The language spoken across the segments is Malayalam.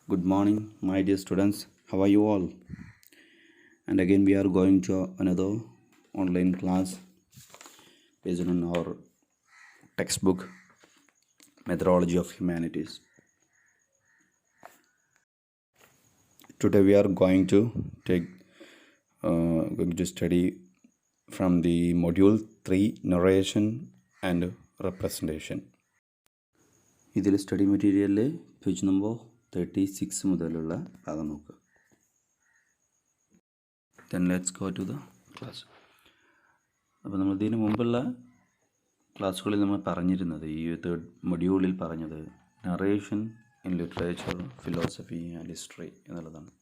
Good morning, my dear students. How are you all? And again, we are going to another online class based on our textbook, Methodology of Humanities. Today, we are going to study from the module 3, Narration and Representation. ഇതിൽ സ്റ്റഡി മെറ്റീരിയലിൽ പേജ് നമ്പർ 36 മുതലുള്ള ഭാഗം നോക്കുക. Then let's go to the class. അപ്പോൾ നമ്മൾ ഇതിന് മുമ്പുള്ള ക്ലാസ്സുകളിൽ നമ്മൾ പറഞ്ഞിരുന്നത് ഈ തേർഡ് മൊഡ്യൂളിൽ പറഞ്ഞത് narration in literature, philosophy and history എന്നുള്ളതാണ്.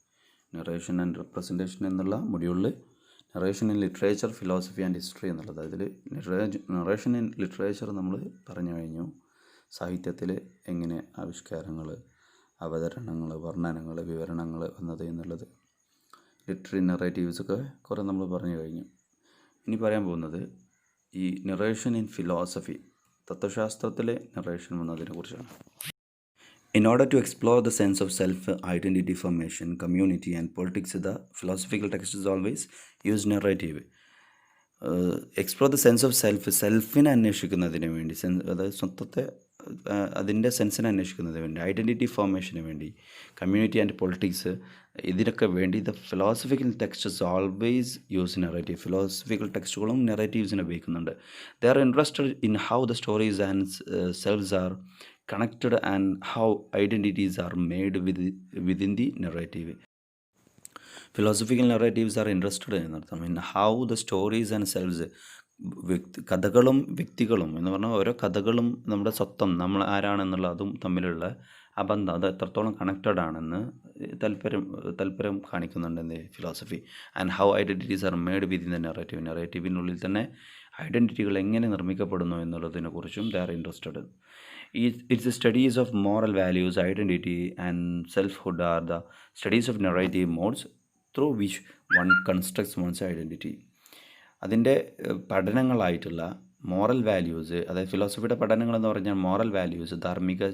നറേഷൻ ആൻഡ് റെപ്രസെൻറ്റേഷൻ എന്നുള്ള മൊഡ്യൂളിൽ narration in literature, philosophy and history എന്നുള്ളത്. അതിൽ നറേഷൻ ഇൻ ലിറ്ററേച്ചർ നമ്മൾ പറഞ്ഞു കഴിഞ്ഞു. സാഹിത്യത്തിൽ എങ്ങനെ ആവിഷ്കാരങ്ങൾ, അവതരണങ്ങൾ, വർണ്ണനങ്ങൾ, വിവരണങ്ങൾ വന്നത് എന്നുള്ളത്, ലിറ്റററി നറേറ്റീവ്സൊക്കെ കുറേ നമ്മൾ പറഞ്ഞു കഴിഞ്ഞു. ഇനി പറയാൻ പോകുന്നത് ഈ നറേഷൻ ഇൻ ഫിലോസഫി, തത്വശാസ്ത്രത്തിലെ നറേഷൻ വന്നതിനെ കുറിച്ചാണ്. In order to explore the sense of self, identity formation, community and politics, the philosophical text is always use narrative. Explore the sense of self, സെൽഫിനെ അന്വേഷിക്കുന്നതിന് വേണ്ടി, അതായത് സ്വത്വത്തെ, അതിൻ്റെ സെൻസിനെ അന്വേഷിക്കുന്നതിന് വേണ്ടി, ഐഡൻറ്റിറ്റി ഫോർമേഷന് വേണ്ടി, കമ്മ്യൂണിറ്റി ആൻഡ് പൊളിറ്റിക്സ്, ഇതിനൊക്കെ വേണ്ടി the philosophical texts always use narrative. Philosophical ടെക്സ്റ്റുകളും നറേറ്റീവ്സിനെ ഉപയോഗിക്കുന്നുണ്ട്. They are interested in how the stories and selves are connected and how identities are made within the narrative. Philosophical narratives are interested എന്നർത്ഥം in how the stories and selves, കഥകളും വ്യക്തികളും എന്ന് പറഞ്ഞാൽ ഓരോ കഥകളും നമ്മുടെ സ്വത്വം, നമ്മൾ ആരാണെന്നുള്ള അതും തമ്മിലുള്ള ആ ബന്ധം, അത് എത്രത്തോളം കണക്റ്റഡ് ആണെന്ന് താല്പര്യം കാണിക്കുന്നുണ്ട് എന്ത് philosophy. And how identities are made within the narrative, നറേറ്റീവിനുള്ളിൽ തന്നെ ഐഡൻറ്റിറ്റികൾ എങ്ങനെ നിർമ്മിക്കപ്പെടുന്നു എന്നുള്ളതിനെക്കുറിച്ചും they are interested. Its studies of moral values, identity and selfhood are the studies of narrative modes through which one constructs one's identity. അതിൻ്റെ പഠനങ്ങളായിട്ടുള്ള മോറൽ വാല്യൂസ്, അതായത് ഫിലോസഫിയുടെ പഠനങ്ങളെന്ന് പറഞ്ഞാൽ മോറൽ വാല്യൂസ്, ധാർമ്മിക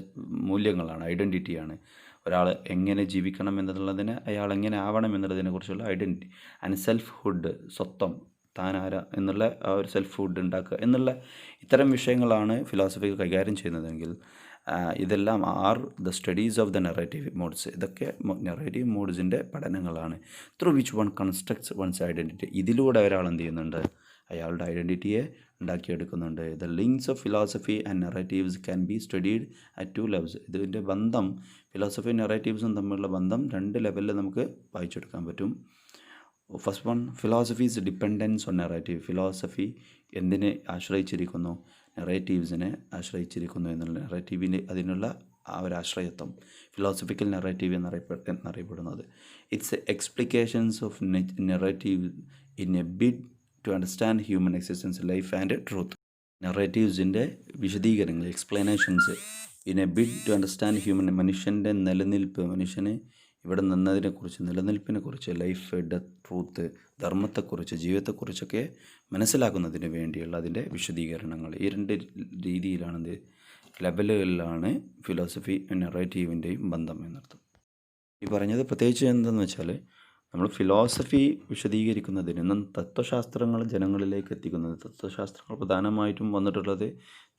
മൂല്യങ്ങളാണ്, ഐഡൻറ്റിറ്റിയാണ്. ഒരാൾ എങ്ങനെ ജീവിക്കണം എന്നുള്ളതിന്, അയാൾ എങ്ങനെ ആവണം എന്നുള്ളതിനെക്കുറിച്ചുള്ള ഐഡൻറ്റിറ്റി. ആൻഡ് സെൽഫ്ഹുഡ്, സ്വത്വം, താനാര എന്നുള്ള ആ ഒരു സെൽഫ് ഹുഡ് ഉണ്ടാക്കുക എന്നുള്ള ഇത്തരം വിഷയങ്ങളാണ് ഫിലോസഫി കൈകാര്യം ചെയ്യുന്നതെങ്കിൽ ഇതെല്ലാം are the studies of the narrative modes. ഇതൊക്കെ നറേറ്റീവ് മോഡ്സിൻ്റെ പഠനങ്ങളാണ്. Through which one constructs one's identity. ഇതിലൂടെ ഒരാൾ എന്ത് ചെയ്യുന്നുണ്ട്, അയാളുടെ ഐഡൻറ്റിറ്റിയെ ഉണ്ടാക്കിയെടുക്കുന്നുണ്ട്. The links of philosophy and narratives can be studied at 2 levels. ഇതിൻ്റെ ബന്ധം, ഫിലോസഫി നറേറ്റീവ്സും തമ്മിലുള്ള ബന്ധം 2 ലെവലിൽ നമുക്ക് വായിച്ചെടുക്കാൻ പറ്റും. First one, philosophy's dependence on narrative. Philosophy എന്തിനെ ആശ്രയിച്ചിരിക്കുന്നു, നറേറ്റീവ്സിനെ ആശ്രയിച്ചിരിക്കുന്നു എന്നുള്ള, നറേറ്റീവിന് അതിനുള്ള ആ ഒരു ആശ്രയത്വം ഫിലോസഫിക്കൽ നറേറ്റീവ് എന്നറിയപ്പെടുന്നത്. Its explications of narrative in a bid to understand human existence, life and truth. നറേറ്റീവ്സിൻ്റെ വിശദീകരണങ്ങൾ, explanations in a bid to understand human, മനുഷ്യൻ്റെ നിലനിൽപ്പ്, മനുഷ്യന് ഇവിടെ നിന്നതിനെക്കുറിച്ച്, നിലനിൽപ്പിനെക്കുറിച്ച്, ലൈഫ്, ഡെത്ത്, ട്രൂത്ത്, ധർമ്മത്തെക്കുറിച്ച്, ജീവിതത്തെക്കുറിച്ചൊക്കെ മനസ്സിലാക്കുന്നതിന് വേണ്ടിയുള്ള അതിൻ്റെ വിശദീകരണങ്ങൾ. ഈ 2 രീതിയിലാണ്, ലെവലുകളിലാണ് ഫിലോസഫി നറേറ്റീവിൻ്റെയും ബന്ധം എന്നർത്ഥം. ഈ പറഞ്ഞത് പ്രത്യേകിച്ച് എന്താണെന്ന് വെച്ചാൽ, നമ്മൾ ഫിലോസഫി വിശദീകരിക്കുന്നതിനും തത്വശാസ്ത്രങ്ങൾ ജനങ്ങളിലേക്ക് എത്തിക്കുന്നത്, തത്വശാസ്ത്രങ്ങൾ പ്രധാനമായിട്ടും വന്നിട്ടുള്ളത്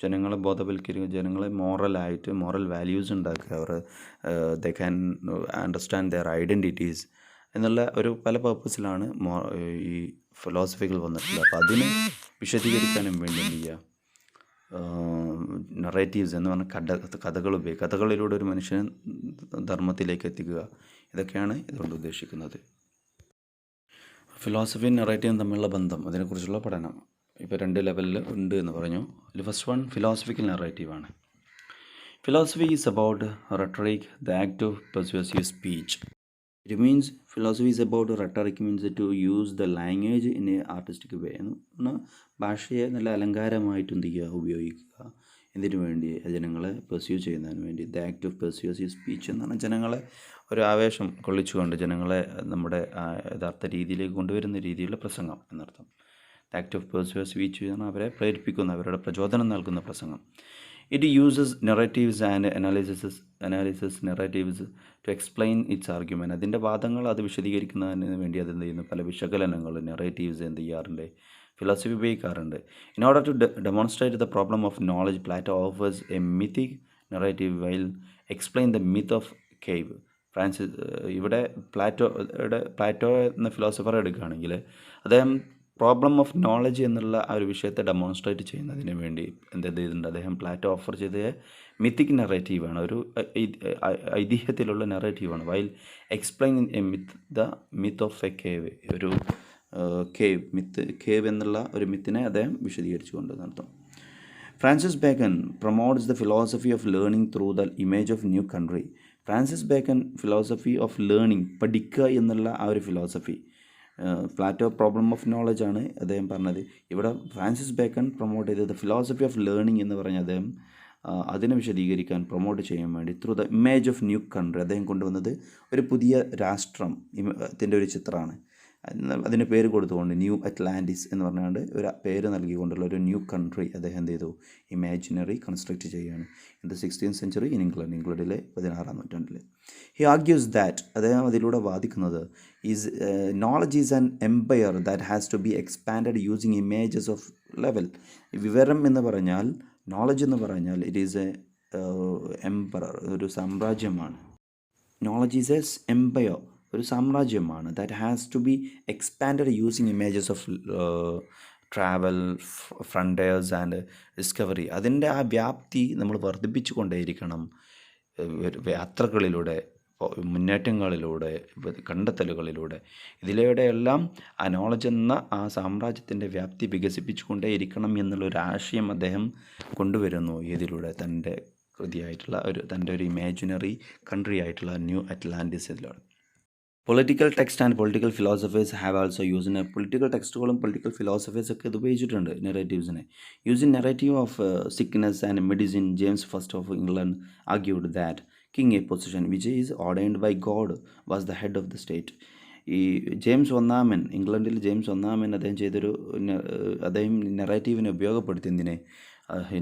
ജനങ്ങളെ ബോധവൽക്കരിക്കുക, ജനങ്ങളെ മോറൽ വാല്യൂസ് ഉണ്ടാക്കുക, അവർ they can understand their identities എന്നുള്ള ഒരു പല പർപ്പസിലാണ് ഈ ഫിലോസഫികൾ വന്നിട്ടുള്ളത്. അപ്പോൾ അതിനെ വിശദീകരിക്കാനും വേണ്ടി എന്ത് ചെയ്യുക, നറേറ്റീവ്സ് എന്ന് പറഞ്ഞാൽ കഥകൾ ഉപയോഗിക്കുക, കഥകളിലൂടെ ഒരു മനുഷ്യൻ ധർമ്മത്തിലേക്ക് എത്തിക്കുക, ഇതൊക്കെയാണ് ഇതുകൊണ്ട് ഉദ്ദേശിക്കുന്നത്. ഫിലോസഫി നറേറ്റീവും തമ്മിലുള്ള ബന്ധം, അതിനെക്കുറിച്ചുള്ള പഠനം ഇപ്പോൾ 2 ലെവലിൽ ഉണ്ട് എന്ന് പറഞ്ഞു. ഫസ്റ്റ് വൺ ഫിലോസഫിക്കൽ നറേറ്റീവാണ്. Philosophy is about rhetoric, the act of persuasive speech. It means philosophy is about rhetoric means to use the language in a artistic way. എന്ന് ഭാഷയെ നല്ല അലങ്കാരമായിട്ട് എന്ത് ചെയ്യുക, ഉപയോഗിക്കുക. എന്തിനു വേണ്ടി, ജനങ്ങളെ പെർസ്യൂ ചെയ്യുന്നതിന് വേണ്ടി. The act of persuasive speech എന്ന് പറഞ്ഞാൽ ജനങ്ങളെ ഒരു ആവേശം കൊള്ളിച്ചുകൊണ്ട് ജനങ്ങളെ നമ്മുടെ യഥാർത്ഥ രീതിയിലേക്ക് കൊണ്ടുവരുന്ന രീതിയിലുള്ള പ്രസംഗം എന്നർത്ഥം. The act of persuasive speech എന്ന് പറഞ്ഞാൽ അവരെ പ്രേരിപ്പിക്കുന്ന, അവരുടെ പ്രചോദനം നൽകുന്ന പ്രസംഗം. It uses narratives and analysis narratives to explain its argument. അതിൻ്റെ വാദങ്ങൾ അത് വിശദീകരിക്കുന്നതിന് വേണ്ടി അത് എന്ത് ചെയ്യുന്നു, പല വിശകലനങ്ങൾ നെറേറ്റീവ്സ് എന്ത് ചെയ്യാറുണ്ട്, ഫിലോസഫി ഉപയോഗിക്കാറുണ്ട്. In order to demonstrate the problem of knowledge, Plato offers a mythic narrative while explain the myth of cave. ഇവിടെ പ്ലാറ്റോ എന്ന ഫിലോസഫറെ എടുക്കുകയാണെങ്കിൽ അദ്ദേഹം പ്രോബ്ലം ഓഫ് നോളജ് എന്നുള്ള ആ ഒരു വിഷയത്തെ ഡെമോൺസ്ട്രേറ്റ് ചെയ്യുന്നതിന് വേണ്ടി എന്ത് ചെയ്തിട്ടുണ്ട്, അദ്ദേഹം പ്ലാറ്റോ ഓഫർ ചെയ്ത മിത്തിക് നെറേറ്റീവാണ്, ഒരു ഐതിഹ്യത്തിലുള്ള നെറേറ്റീവാണ്. While explain a the myth of a cave, ഒരു കേവ് എന്നുള്ള ഒരു മിത്തിനെ അദ്ദേഹം വിശദീകരിച്ചുകൊണ്ട് നടത്തും. Francis Bacon promotes the philosophy of learning through the image of new country. Francis Bacon philosophy of learning, പഠിക്കുക എന്നുള്ള ആ ഒരു philosophy, Plato problem of knowledge ആണ് അദ്ദേഹം പറഞ്ഞത്. ഇവിടെ ഫ്രാൻസിസ് ബേക്കൺ പ്രൊമോട്ട് ചെയ്തത് ഫിലോസഫി ഓഫ് ലേണിംഗ് എന്ന് പറഞ്ഞ അദ്ദേഹം അതിനെ വിശദീകരിക്കാൻ പ്രൊമോട്ട് ചെയ്യാൻ വേണ്ടി through the image of new country അദ്ദേഹം കൊണ്ടുവന്നത് ഒരു പുതിയ രാഷ്ട്രം ത്തിൻ്റെ ഒരു ചിത്രമാണ്. അതിന് പേര് കൊടുത്തുകൊണ്ട് ന്യൂ അറ്റ്ലാന്റിസ് എന്ന് പറഞ്ഞുകൊണ്ട് ഒരു പേര് നൽകിക്കൊണ്ടുള്ള ഒരു ന്യൂ കൺട്രി അദ്ദേഹം എന്ത് ചെയ്തു, ഇമാജിനറി കൺസ്ട്രക്റ്റ് ചെയ്യുകയാണ്. In the 16th century in ഇംഗ്ലണ്ടിലെ 16ാം നൂറ്റാണ്ടിൽ. ഹി ആർഗ്യൂസ് ദാറ്റ്, അദ്ദേഹം അതിലൂടെ വാദിക്കുന്നത് knowledge is an empire that has to be expanded using images of level. വിവരം എന്ന് പറഞ്ഞാൽ, നോളജ് എന്ന് പറഞ്ഞാൽ ഇറ്റ് ഈസ് എ എംപറർ, ഒരു സാമ്രാജ്യമാണ്. നോളജ് ഈസ് എ എംപയർ, ഒരു സാമ്രാജ്യമാണ്. That has to be expanded using images of travel, frontiers and discovery. അതിൻ്റെ ആ വ്യാപ്തി നമ്മൾ വർദ്ധിപ്പിച്ചു കൊണ്ടേയിരിക്കണം യാത്രകളിലൂടെ, മുന്നേറ്റങ്ങളിലൂടെ, കണ്ടെത്തലുകളിലൂടെ. ഇതിലൂടെയെല്ലാം ആ നോളജ് എന്ന ആ സാമ്രാജ്യത്തിൻ്റെ വ്യാപ്തി വികസിപ്പിച്ചു കൊണ്ടേയിരിക്കണം എന്നുള്ളൊരു ആശയം അദ്ദേഹം കൊണ്ടുവരുന്നു ഇതിലൂടെ, തൻ്റെ കൃതിയായിട്ടുള്ള തൻ്റെ ഒരു ഇമാജിനറി കൺട്രി ആയിട്ടുള്ള ന്യൂ അറ്റ്ലാന്റിസ് ഇതിലാണ്. Political text and political philosophers have also use. Political ടെക്സ്റ്റുകളും പൊളിറ്റിക്കൽ ഫിലോസഫേഴ്സൊക്കെ ഇത് ഉപയോഗിച്ചിട്ടുണ്ട് നെറേറ്റീവ്സിനെ. Using narrative of sickness and medicine, James first of England argued that king a position which is ordained by God was the head of the state. ഈ ജെയിംസ് ഒന്നാമൻ, ഇംഗ്ലണ്ടിൽ ജെയിംസ് ഒന്നാമൻ അദ്ദേഹം ചെയ്തൊരു അദ്ദേഹം നെറേറ്റീവിനെ ഉപയോഗപ്പെടുത്തി. എന്തിനെ?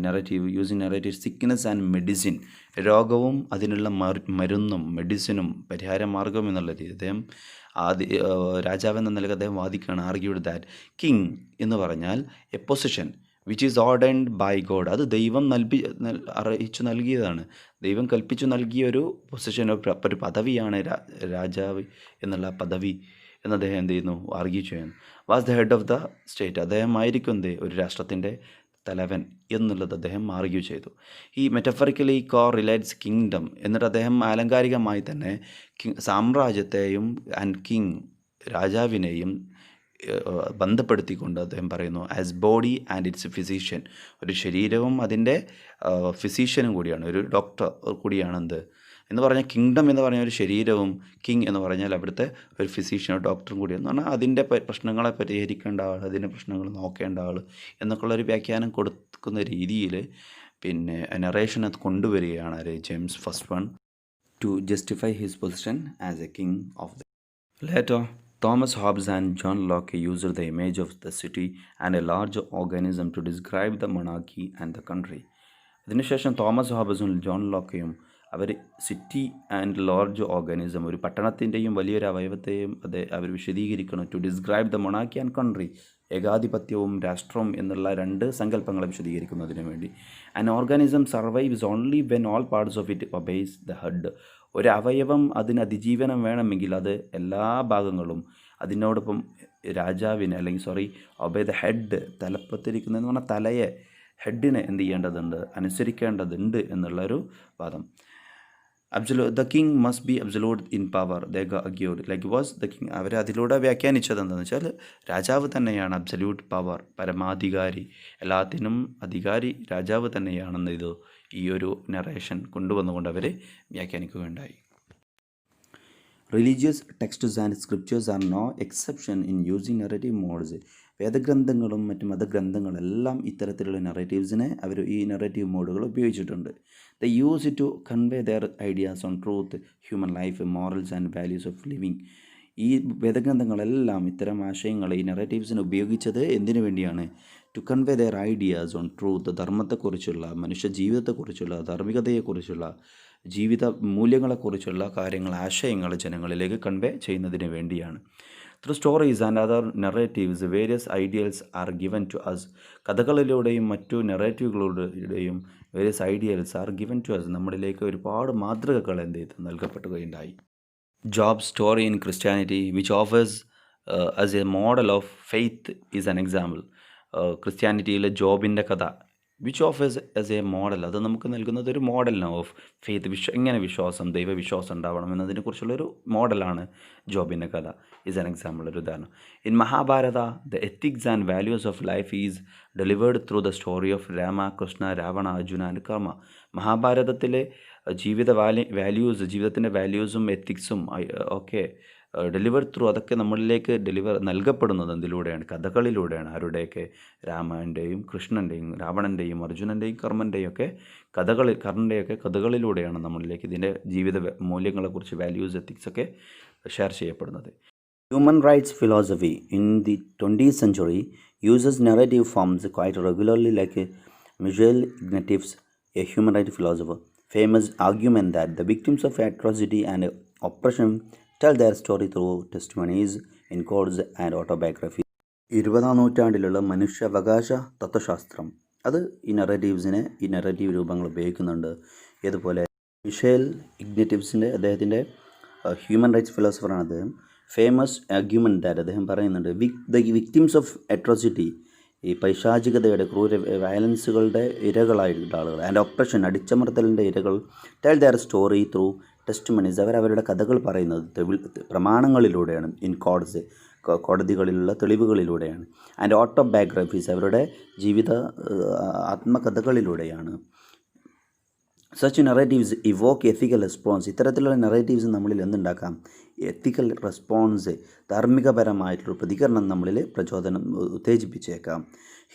Narrative using narrative sickness and medicine, രോഗവും അതിനുള്ള മരുന്നും മെഡിസിനും പരിഹാര മാർഗം എന്നുള്ള രീതി അദ്ദേഹം രാജാവ് എന്ന നിലയ്ക്ക് അദ്ദേഹം വാദിക്കുകയാണ്. ആർഗ്യൂഡ് ദാറ്റ് കിങ് എന്ന് പറഞ്ഞാൽ a position which is ordained by God, അത് ദൈവം അറിയിച്ചു നൽകിയതാണ്, ദൈവം കൽപ്പിച്ചു നൽകിയ ഒരു പൊസിഷൻ, ഒരു പദവിയാണ് രാജാവ് എന്നുള്ള പദവി എന്ന് അദ്ദേഹം എന്ത് ചെയ്യുന്നു, ആർഗ്യൂ ചെയ്യുന്നു. Was the head of the state, അദ്ദേഹം ആയിരിക്കും ഒരു രാഷ്ട്രത്തിൻ്റെ തലവൻ എന്നുള്ളത് അദ്ദേഹം ആർഗ്യൂ ചെയ്തു. ഈ മെറ്റഫറിക്കലി റിലേറ്റ്സ് കിങ്ഡം, എന്നിട്ട് അദ്ദേഹം ആലങ്കാരികമായി തന്നെ സാമ്രാജ്യത്തെയും ആൻഡ് കിങ് രാജാവിനെയും ബന്ധപ്പെടുത്തിക്കൊണ്ട് അദ്ദേഹം പറയുന്നു as body and it's physician, ഒരു ശരീരവും അതിൻ്റെ ഫിസിഷ്യനും കൂടിയാണ്, ഒരു ഡോക്ടർ കൂടിയാണ് എന്ന് പറഞ്ഞാൽ കിങ്ഡം എന്ന് പറഞ്ഞ ഒരു ശരീരവും കിങ് എന്ന് പറഞ്ഞാൽ അവിടുത്തെ ഒരു ഫിസിഷ്യനോ ഡോക്ടറും കൂടി എന്ന് പറഞ്ഞാൽ അതിൻ്റെ പ്രശ്നങ്ങളെ പരിഹരിക്കേണ്ട ആൾ, അതിൻ്റെ പ്രശ്നങ്ങൾ നോക്കേണ്ട ആൾ എന്നൊക്കെയുള്ളൊരു വ്യാഖ്യാനം കൊടുക്കുന്ന രീതിയിൽ പിന്നെ നറേഷൻ അത് കൊണ്ടുവരികയാണ് James first one two justify his position as A king of the. Later Thomas Hobbes and John Locke used the image of the city and a large organism to describe the monarchy and the country. അതിനുശേഷം തോമസ് ഹോബ്ബസും ജോൺ ലോക്കയും അവർ സിറ്റി ആൻഡ് ലാർജ് ഓർഗാനിസം, ഒരു പട്ടണത്തിൻ്റെയും വലിയൊരു അവയവത്തെയും അവർ വിശദീകരിക്കണം. To describe the monarchy and country, ഏകാധിപത്യവും രാഷ്ട്രവും എന്നുള്ള രണ്ട് സങ്കല്പങ്ങളെ വിശദീകരിക്കുന്നതിന് വേണ്ടി. An organism survives only when all parts of it obeys the head. ഒരു അവയവം അതിന് അതിജീവനം വേണമെങ്കിൽ അത് എല്ലാ ഭാഗങ്ങളും അതിനോടൊപ്പം രാജാവിനെ ഒബേ ദ ഹെഡ്, തലപ്പത്തിരിക്കുന്നതെന്ന് പറഞ്ഞാൽ തലയെ, ഹെഡിനെ എന്ത് ചെയ്യേണ്ടതുണ്ട്, അനുസരിക്കേണ്ടതുണ്ട് എന്നുള്ളൊരു വാദം. The king must be absolute in power they argued like was the king. അവർ അതിലൂടെ വ്യാഖ്യാനിച്ചത് എന്താണെന്ന് വെച്ചാൽ രാജാവ് തന്നെയാണ് അബ്സല്യൂട്ട് പവർ, പരമാധികാരി, എല്ലാത്തിനും അധികാരി രാജാവ് തന്നെയാണെന്ന് ഈ ഒരു നറേഷൻ കൊണ്ടുവന്നുകൊണ്ട് അവർ വ്യാഖ്യാനിക്കുകയുണ്ടായി. Religious texts and scriptures are no exception in using narrative modes. വേദഗ്രന്ഥങ്ങളും മറ്റ് മതഗ്രന്ഥങ്ങളെല്ലാം ഇത്തരത്തിലുള്ള നറേറ്റീവ്സിനെ അവർ ഈ നറേറ്റീവ് മോഡുകൾ ഉപയോഗിച്ചിട്ടുണ്ട്. They use it to convey their ideas on truth, human life, morals and values of living. ഈ വേദഗ്രന്ഥങ്ങളെല്ലാം ഇത്തരം ആശയങ്ങൾ ഈ നറേറ്റീവ്സിനെ ഉപയോഗിച്ചത് എന്തിനു വേണ്ടിയാണ്? To convey their ideas on truth, ധർമ്മത്തെക്കുറിച്ചുള്ള, മനുഷ്യ ജീവിതത്തെക്കുറിച്ചുള്ള, ധാർമ്മികതയെക്കുറിച്ചുള്ള, ജീവിത മൂല്യങ്ങളെക്കുറിച്ചുള്ള കാര്യങ്ങൾ, ആശയങ്ങൾ ജനങ്ങളിലേക്ക് കൺവേ ചെയ്യുന്നതിന് വേണ്ടിയാണ്. Through stories and other narratives various ideals are given to us. കഥകളിലൂടെയും മറ്റു നെറേറ്റീവുകളിലൂടെയും various ideals are given to us, നമ്മളിലേക്ക് ഒരുപാട് മാതൃകകൾ എന്ത് ചെയ്ത് നൽകപ്പെടുകയുണ്ടായി. Job story in Christianity which offers as a model of faith is an example. ക്രിസ്ത്യാനിറ്റിയിലെ ജോബിൻ്റെ കഥ which offers as a model, അത് നമുക്ക് നൽകുന്നത് ഒരു മോഡലാണ് ഓഫ് ഫെയ്ത്ത്. എങ്ങനെ വിശ്വാസം, ദൈവവിശ്വാസം ഉണ്ടാവണം എന്നതിനെക്കുറിച്ചുള്ളൊരു മോഡലാണ് ജോബിൻ്റെ കഥ. ഈസ് ആൻ എക്സാമ്പിൾ, ഒരു ഉദാഹരണം. In Mahabharata the ethics and values of life is delivered through the story of Rama, Krishna, Ravana, Arjuna and കർമ്മ. മഹാഭാരതത്തിലെ വാല്യൂസ്, ജീവിതത്തിൻ്റെ വാല്യൂസും എത്തിക്സും ഒക്കെ ഡെലിവർ ത്രൂ, അതൊക്കെ നമ്മളിലേക്ക് നൽകപ്പെടുന്നത് എന്തിലൂടെയാണ്? കഥകളിലൂടെയാണ്. ആരുടെയൊക്കെ? രാമൻ്റെയും കൃഷ്ണൻ്റെയും രാവണൻ്റെയും അർജുനൻ്റെയും കർമ്മൻ്റെയും ഒക്കെ കർണൻ്റെയൊക്കെ കഥകളിലൂടെയാണ് നമ്മളിലേക്ക് ഇതിൻ്റെ ജീവിത മൂല്യങ്ങളെക്കുറിച്ച്, വാല്യൂസ്, എത്തിക്സ് ഒക്കെ ഷെയർ ചെയ്യപ്പെടുന്നത്. Human rights philosophy in the 20th century uses narrative forms quite regularly, like Michel Ignatius, a human rights philosopher, famous argument that the victims of atrocity and oppression tell their story through testimonies in courts and autobiography. 20ാം നൂറ്റാണ്ടിലുള്ള മനുഷ്യാവകാശ തത്വശാസ്ത്രം അത് ഈ നെറേറ്റീവ് രൂപങ്ങൾ ഉപയോഗിക്കുന്നുണ്ട്. ഇതുപോലെ മിഷേൽ ഇഗ്നറ്റിവ്സിൻ്റെ, അദ്ദേഹത്തിൻ്റെ ഹ്യൂമൻ റൈറ്റ്സ് ഫിലോസഫറാണ് അദ്ദേഹം. ഫേമസ് ആർഗ്യുമെൻ്റ് ദാറ്റ് അദ്ദേഹം പറയുന്നുണ്ട്, ദ വിക്ടിംസ് ഓഫ് അട്രോസിറ്റി, ഈ പൈശാചികതയുടെ വയലൻസുകളുടെ ഇരകളായിട്ടുള്ള ആളുകൾ, ആൻഡ് ഒപ്രഷൻ, അടിച്ചമർത്തലിൻ്റെ ഇരകൾ, tell their story through testimonies, അവരവരുടെ കഥകൾ പറയുന്നത് പ്രമാണങ്ങളിലൂടെയാണ്. ഇൻ കോഡ്സ്, കോടതികളിലുള്ള തെളിവുകളിലൂടെയാണ്. ആൻഡ് ഓട്ടോബയോഗ്രഫീസ്, അവരുടെ ജീവിത ആത്മകഥകളിലൂടെയാണ്. Such narratives evoke ethical response, ഇത്തരത്തിലുള്ള നെറേറ്റീവ്സ് നമ്മളിൽ എന്തുണ്ടാക്കാം? എത്തിക്കൽ റെസ്പോൺസ്, ധാർമ്മികപരമായിട്ടുള്ള പ്രതികരണം നമ്മളിൽ ഉത്തേജിപ്പിച്ചേക്കാം.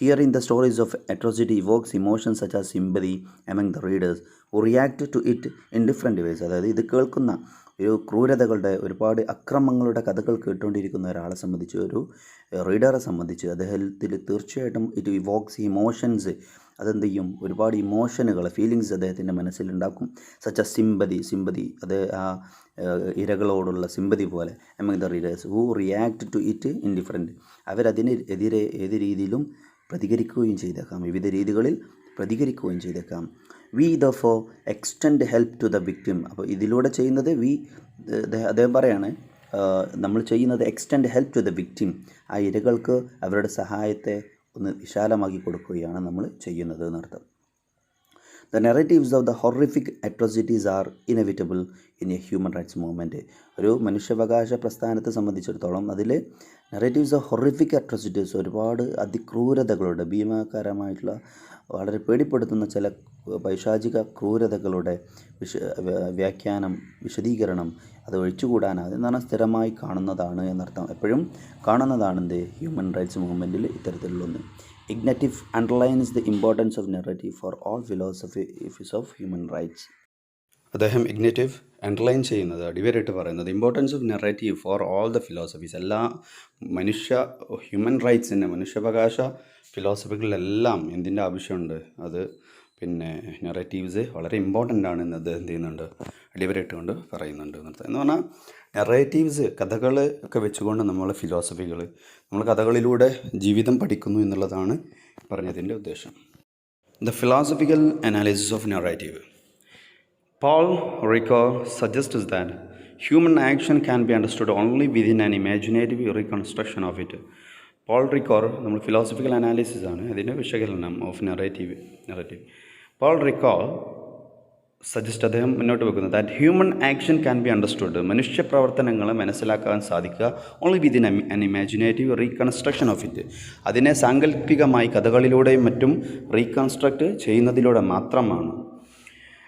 Hearing the stories of atrocity evokes emotions such as sympathy among the readers who react to it in different ways. അതായത് ഇത് കേൾക്കുന്ന ഒരു ക്രൂരതകളുടെ, ഒരുപാട് അക്രമങ്ങളുടെ കഥകൾ കേട്ടുകൊണ്ടിരിക്കുന്ന ഒരാളെ സംബന്ധിച്ച്, ഒരു റീഡറെ സംബന്ധിച്ച് അദ്ദേഹത്തിൽ തീർച്ചയായിട്ടും ഇറ്റ് ഇവോക്സ് ഇമോഷൻസ്, അതെന്ത് ചെയ്യും? ഒരുപാട് ഇമോഷനുകൾ, ഫീലിങ്സ് അദ്ദേഹത്തിൻ്റെ മനസ്സിലുണ്ടാക്കും. സച്ച് എ സിമ്പതി, അത് ആ ഇരകളോടുള്ള സിമ്പതി പോലെ. Among the readers who react to it in different, അവരതിന് എതിരെ ഏത് രീതിയിലും പ്രതികരിക്കുകയും ചെയ്തേക്കാം, വിവിധ രീതികളിൽ പ്രതികരിക്കുകയും ചെയ്തേക്കാം. We therefore extend help to the victim. അപ്പോൾ ഇതിലൂടെ ചെയ്യുന്നത് അദ്ദേഹം പറയാണ്, നമ്മൾ ചെയ്യുന്നത് extend help to the victim, ആ ഇരകൾക്ക് അവരുടെ സഹായത്തെ ഒന്ന് വിശാലമാക്കി കൊടുക്കുകയാണ് നമ്മൾ ചെയ്യുന്നത് എന്നർത്ഥം. The narratives of the horrific atrocities are inevitable in a human rights movement. ഒരു മനുഷ്യാവകാശ പ്രസ്ഥാനത്തെ സംബന്ധിച്ചിടത്തോളം അതിൽ നെറേറ്റീവ്സ് ഓഫ് ഹൊറിഫിക് അട്രോസിറ്റീസ്, ഒരുപാട് അതിക്രൂരതകളുടെ, ഭീമാകാരമായിട്ടുള്ള, വളരെ പേടിപ്പെടുത്തുന്ന ചില പൈശാചിക ക്രൂരതകളുടെ വ്യാഖ്യാനം, വിശദീകരണം, അത് ഒഴിച്ചുകൂടാനാണ് എന്നാണ് സ്ഥിരമായി കാണുന്നതാണ് എന്നർത്ഥം. എപ്പോഴും കാണുന്നതാണ് എന്ത്? ഹ്യൂമൻ റൈറ്റ്സ് മൂവ്മെൻറ്റിൽ ഇത്തരത്തിലുള്ളൊന്ന്. Ignatieff underlines the importance of narrative for all philosophies of human rights. അദ്ദേഹം ഇഗ്നറ്റീവ് അണ്ടർലൈൻ ചെയ്യുന്നത്, അടിവരായിട്ട് പറയുന്നത്, importance of narrative for all the philosophies, എല്ലാ ഹ്യൂമൻ റൈറ്റ്സിൻ്റെ, മനുഷ്യാവകാശ ഫിലോസഫികളിലെല്ലാം എന്തിൻ്റെ ആവശ്യമുണ്ട്? അത് പിന്നെ നെറേറ്റീവ്സ് വളരെ ഇമ്പോർട്ടൻ്റ് ആണ് എന്ന് അദ്ദേഹം എന്ത് ചെയ്യുന്നുണ്ട്? അടിവരായിട്ട് കൊണ്ട് പറയുന്നുണ്ട് എന്നർത്ഥം. എന്ന് പറഞ്ഞാൽ നെറേറ്റീവ്സ്, കഥകൾ ഒക്കെ വെച്ചുകൊണ്ട് നമ്മൾ കഥകളിലൂടെ ജീവിതം പഠിക്കുന്നു എന്നുള്ളതാണ് പറഞ്ഞതിൻ്റെ ഉദ്ദേശം. The philosophical analysis of narrative. Paul Ricoeur suggests that human action can be understood only within an imaginative reconstruction of it. Paul Ricoeur, നമ്മൾ ഫിലോസഫിക്കൽ അനാലിസിസ് ആണ് അതിൻ്റെ വിശകലനം of narrative. Paul Ricoeur suggest, അദ്ദേഹം മുന്നോട്ട് വെക്കുന്നത്, that human action can be understood, മനുഷ്യ പ്രവർത്തനങ്ങളെ മനസ്സിലാക്കാൻ സാധിക്കുക only within an imaginative reconstruction of it, അതിനെ സാങ്കല്പികമായി കഥകളിലൂടെയും മറ്റും റീകൺസ്ട്രക്റ്റ് ചെയ്യുന്നതിലൂടെ മാത്രമാണ്.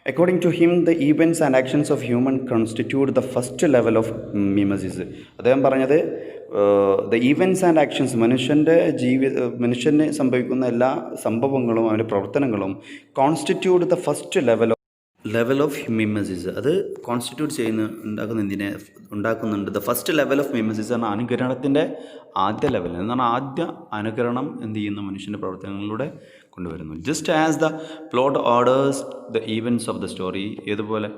According to him, the events and actions of human constitute the first level of mimesis. അദ്ദേഹം പറഞ്ഞത്, ദ ഈവൻസ് ആൻഡ് ആക്ഷൻസ്, മനുഷ്യന് സംഭവിക്കുന്ന എല്ലാ സംഭവങ്ങളും അവൻ്റെ പ്രവർത്തനങ്ങളും constitute the first level level of mimesis അത് കോൺസ്റ്റിറ്റ്യൂട്ട് ഉണ്ടാക്കുന്നുണ്ട്. The first level of mimesis എന്ന അനുകരണത്തിൻ്റെ ആദ്യ ലെവൽ എന്ന് പറഞ്ഞാൽ ആദ്യ അനുകരണം എന്ത് ചെയ്യുന്നു, മനുഷ്യൻ്റെ പ്രവർത്തനങ്ങളിലൂടെ കൊണ്ടുവരുന്നു. Just as the plot orders the events of the story, ഏതുപോലെ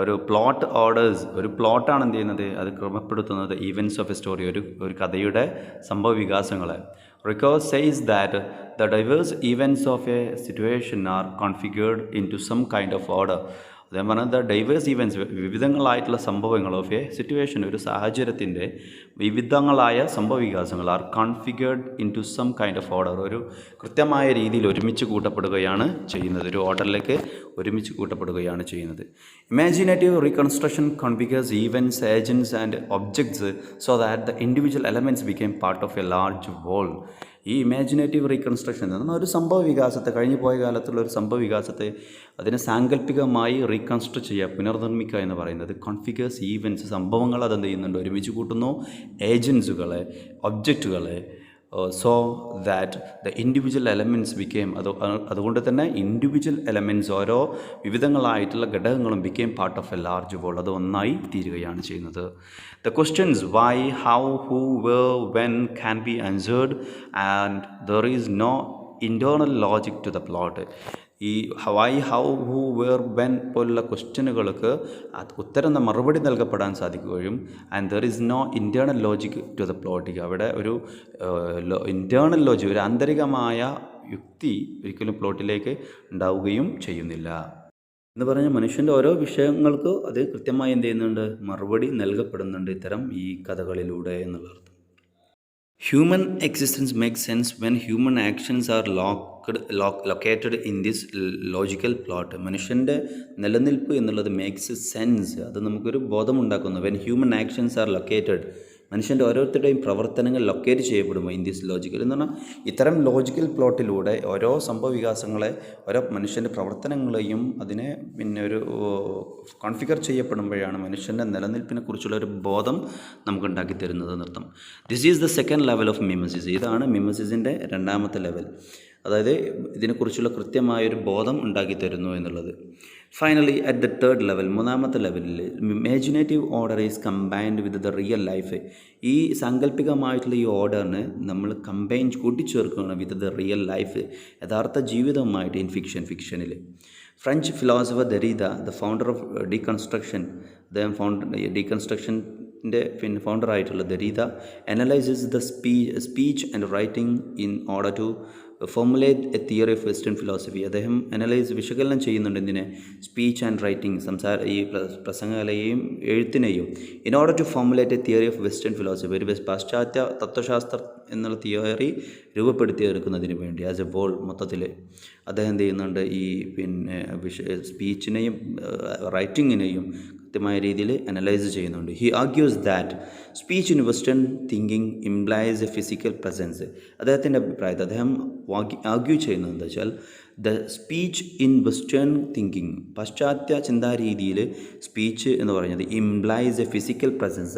ഒരു പ്ലോട്ട് ഓർഡേഴ്സ്, ഒരു പ്ലോട്ടാണ് എന്ത് ചെയ്യുന്നത്, അത് ക്രമപ്പെടുത്തുന്നത് ഈവൻറ്റ്സ് ഓഫ് എ സ്റ്റോറി, ഒരു കഥയുടെ സംഭവ വികാസങ്ങളെ. Rico says that the diverse events of a situation are configured into some kind of order. അതേ പറഞ്ഞാൽ ദ ഡൈവേഴ്സ് ഈവൻറ്റ്സ്, വിവിധങ്ങളായിട്ടുള്ള സംഭവങ്ങൾ ഓഫ് എ സിറ്റുവേഷൻ, ഒരു സാഹചര്യത്തിൻ്റെ വിവിധങ്ങളായ സംഭവവികാസങ്ങൾ are configured in to some kind of order, ഒരു കൃത്യമായ രീതിയിൽ ഒരുമിച്ച് കൂട്ടപ്പെടുകയാണ് ചെയ്യുന്നത്, ഒരു ഓർഡറിലേക്ക് ഒരുമിച്ച് കൂട്ടപ്പെടുകയാണ് ചെയ്യുന്നത്. Imaginative reconstruction configures events, agents and objects so that the individual elements become part of a large whole. ഈ ഇമാജിനേറ്റീവ് റീകൺസ്ട്രക്ഷൻ എന്ന് പറഞ്ഞാൽ ഒരു സംഭവ വികാസത്തെ, കഴിഞ്ഞു പോയ കാലത്തുള്ള ഒരു സംഭവ വികാസത്തെ അതിനെ സാങ്കല്പികമായി റീകൺസ്ട്രക്ട് ചെയ്യുക, പുനർനിർമ്മിക്കുക എന്ന് പറയുന്നത് കോൺഫിഗേഴ്സ് ഈവൻറ്റ്സ്, സംഭവങ്ങൾ അതെന്ത് ചെയ്യുന്നുണ്ട്, ഒരുമിച്ച് കൂട്ടുന്നു, ഏജൻസുകളെ, ഒബ്ജക്റ്റുകളെ, so that the individual elements become, അതുകൊണ്ട് തന്നെ ഇൻഡിവിജ്വൽ എലമെൻറ്റ്സ്, ഓരോ വിവിധങ്ങളായിട്ടുള്ള ഘടകങ്ങളും become part of a large whole, അത് ഒന്നായി തീരുകയാണ് ചെയ്യുന്നത്. The questions why, how, who, where, when can be answered and there is no internal logic to the plot. ഈ why, how, who, where, when പോലുള്ള ക്വസ്റ്റ്യനുകൾക്ക് ഉത്തരം മറുപടി നൽകപ്പെടാൻ സാധിക്കുകയും and there is no internal logic to the plot, അവിടെ ഒരു ഇൻറ്റേർണൽ ലോജിക്, ഒരു ആന്തരികമായ യുക്തി ഒരിക്കലും പ്ലോട്ടിലേക്ക് ഉണ്ടാവുകയും ചെയ്യുന്നില്ല എന്ന് പറഞ്ഞാൽ മനുഷ്യൻ്റെ ഓരോ വിഷയങ്ങൾക്ക് അത് കൃത്യമായി എന്ത് ചെയ്യുന്നുണ്ട്, മറുപടി നൽകപ്പെടുന്നുണ്ട് ഇത്തരം ഈ കഥകളിലൂടെ എന്നുള്ള അർത്ഥം. Human existence makes sense when human actions are located in this logical plot. മനുഷ്യൻ്റെ നിലനിൽപ്പ് എന്നുള്ളത് മേക്സ് സെൻസ്, അത് നമുക്കൊരു ബോധമുണ്ടാക്കുന്നു. When human actions are located, മനുഷ്യൻ്റെ ഓരോരുത്തരുടെയും പ്രവർത്തനങ്ങൾ ലൊക്കേറ്റ് ചെയ്യപ്പെടുമ്പോൾ ഇൻ ദിസ് ലോജിക്കൽ എന്ന് പറഞ്ഞാൽ ഇത്തരം ലോജിക്കൽ പ്ലോട്ടിലൂടെ ഓരോ സംഭവവികാസങ്ങളെ, ഓരോ മനുഷ്യൻ്റെ പ്രവർത്തനങ്ങളെയും അതിനെ പിന്നെ ഒരു കോൺഫിഗർ ചെയ്യപ്പെടുമ്പോഴാണ് മനുഷ്യൻ്റെ നിലനിൽപ്പിനെ കുറിച്ചുള്ള ഒരു ബോധം നമുക്ക് ഉണ്ടാക്കി തരുന്നത് എന്നർത്ഥം. This is the second level of mimesis. ഇതാണ് മിമസിസിൻ്റെ രണ്ടാമത്തെ ലെവൽ, അതായത് ഇതിനെക്കുറിച്ചുള്ള കൃത്യമായൊരു ബോധം ഉണ്ടാക്കി തരുന്നു എന്നുള്ളത്. Finally at the third level, മൂന്നാമത്തെ ലെവലിൽ imaginative order is combined with the real life. ഈ സാങ്കല്പികമായിട്ടുള്ള ഈ ഓർഡറിന് നമ്മൾ കൂട്ടിച്ചേർക്കുകയാണ് വിത്ത് ദ റിയൽ ലൈഫ്, യഥാർത്ഥ ജീവിതവുമായിട്ട് ഇൻ ഫിക്ഷനിൽ. French philosopher Derrida, the founder of deconstruction, അദ്ദേഹം ഡീകൺസ്ട്രക്ഷൻ്റെ ഫൗണ്ടറായിട്ടുള്ള Derrida analyses the speech and writing in order to formulate a theory of western philosophy. അദ്ദേഹം വിശകലനം ചെയ്യുന്നുണ്ട് എന്തിനെ, സ്പീച്ച് ആൻഡ് റൈറ്റിംഗ്, ഈ പ്രസംഗകലയെയും എഴുത്തിനെയും, in order to formulate a theory of western philosophy, ഒരു പാശ്ചാത്യ തത്വശാസ്ത്രം എന്നുള്ള തിയറി രൂപപ്പെടുത്തിയെടുക്കുന്നതിന് വേണ്ടി ആസ് എ വോൾ മൊത്തത്തിൽ അദ്ദേഹം എന്ത് ചെയ്യുന്നുണ്ട്, ഈ സ്പീച്ചിനെയും റൈറ്റിങ്ങിനെയും കൃത്യമായ രീതിയിൽ അനലൈസ് ചെയ്യുന്നുണ്ട്. He argues that speech in western thinking implies a physical presence. അദ്ദേഹത്തിൻ്റെ അഭിപ്രായത്തിൽ അദ്ദേഹം ആർഗ്യൂ ചെയ്യുന്നത് എന്താ വെച്ചാൽ, the speech in western thinking, പാശ്ചാത്യ ചിന്താരീതിയിൽ സ്പീച്ച് എന്ന് പറയുന്നത് ഇംപ്ലൈസ് എ ഫിസിക്കൽ പ്രസൻസ്,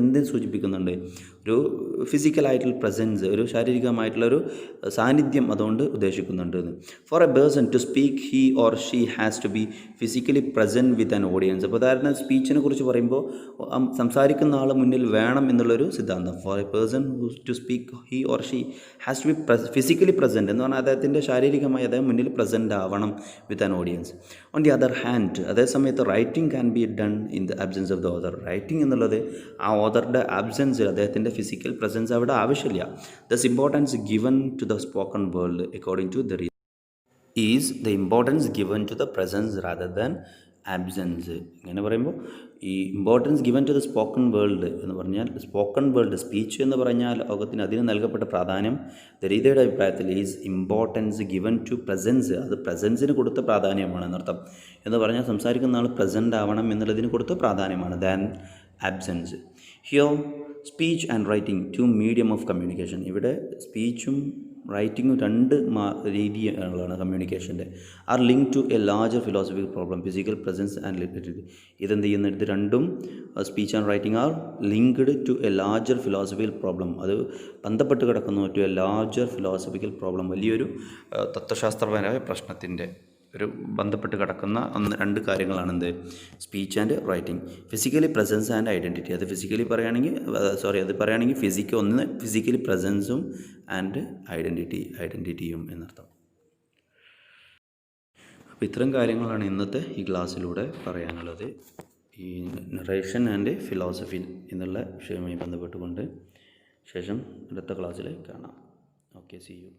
എന്ത് സൂചിപ്പിക്കുന്നുണ്ട്, ഒരു ഫിസിക്കലായിട്ടുള്ള പ്രസൻസ്, ഒരു ശാരീരികമായിട്ടുള്ള ഒരു സാന്നിധ്യം അതുകൊണ്ട് ഉദ്ദേശിക്കുന്നുണ്ട്. For a person to speak he or she has to be physically present with an audience. അപ്പോൾ ഉദാഹരണം സ്പീച്ചിനെ കുറിച്ച് പറയുമ്പോൾ സംസാരിക്കുന്ന ആൾ മുന്നിൽ വേണം എന്നുള്ളൊരു സിദ്ധാന്തം. For a person to speak he or she has to be physically present എന്ന് പറഞ്ഞാൽ അദ്ദേഹത്തിൻ്റെ ശാരീരികമായി അദ്ദേഹം മുന്നിൽ പ്രസൻറ്റ് ആവണം with an audience. On the other hand, അതേസമയത്ത് writing can be done in the absence of the author. Writing എന്നുള്ളത് ആ ഓതറുടെ ആബ്സെൻസിൽ, അദ്ദേഹത്തിൻ്റെ ഫിസിക്കൽ പ്രസൻസ് അവിടെ ആവശ്യമില്ല. Thus importance given to the spoken world according to the is the importance given to the presence rather than absence. ഇങ്ങനെ പറയുമ്പോൾ ഈ importance given to the spoken world എന്ന് പറഞ്ഞാൽ, സ്പോക്കൺ വേൾഡ് സ്പീച്ച് എന്ന് പറഞ്ഞാൽ ലോകത്തിന് അതിന് നൽകപ്പെട്ട പ്രാധാന്യം ദരീദയുടെ അഭിപ്രായത്തിൽ is importance given to presence, അത് പ്രസൻസിന് കൊടുത്ത പ്രാധാന്യമാണ് എന്നർത്ഥം. എന്ന് പറഞ്ഞാൽ സംസാരിക്കുന്ന ആൾ പ്രസൻറ്റ് ആവണം എന്നുള്ളതിന് കൊടുത്ത പ്രാധാന്യമാണ് than absence. Here speech and writing two medium of communication. ഇവിടെ സ്പീച്ചും റൈറ്റിങ്ങും രണ്ട് രീതികളാണ് കമ്മ്യൂണിക്കേഷൻ്റെ. Are link to a larger philosophical problem, physical presence and literature. ഇതെന്ത് ചെയ്യുന്നത്, ഇത് രണ്ടും speech and writing are linked to a larger philosophical problem, അത് ബന്ധപ്പെട്ട് കിടക്കുന്നു to a larger philosophical problem, വലിയൊരു തത്വശാസ്ത്രപരമായ പ്രശ്നത്തിൻ്റെ ഒരു ബന്ധപ്പെട്ട് കിടക്കുന്ന രണ്ട് കാര്യങ്ങളാണ് എന്ത്, speech and writing. Physically presence and identity. അത് ഫിസിക്കലി പറയുകയാണെങ്കിൽ ഫിസിക്കലി പ്രസൻസും ആൻഡ് ഐഡൻറ്റിറ്റിയും എന്നർത്ഥം. അപ്പോൾ ഇത്തരം കാര്യങ്ങളാണ് ഇന്നത്തെ ഈ ക്ലാസ്സിലൂടെ പറയാനുള്ളത്. ഈ നറേഷൻ ആൻഡ് ഫിലോസഫി എന്നുള്ള വിഷയവുമായി ബന്ധപ്പെട്ടുകൊണ്ട് ശേഷം അടുത്ത ക്ലാസ്സിൽ കാണാം. Okay, see U.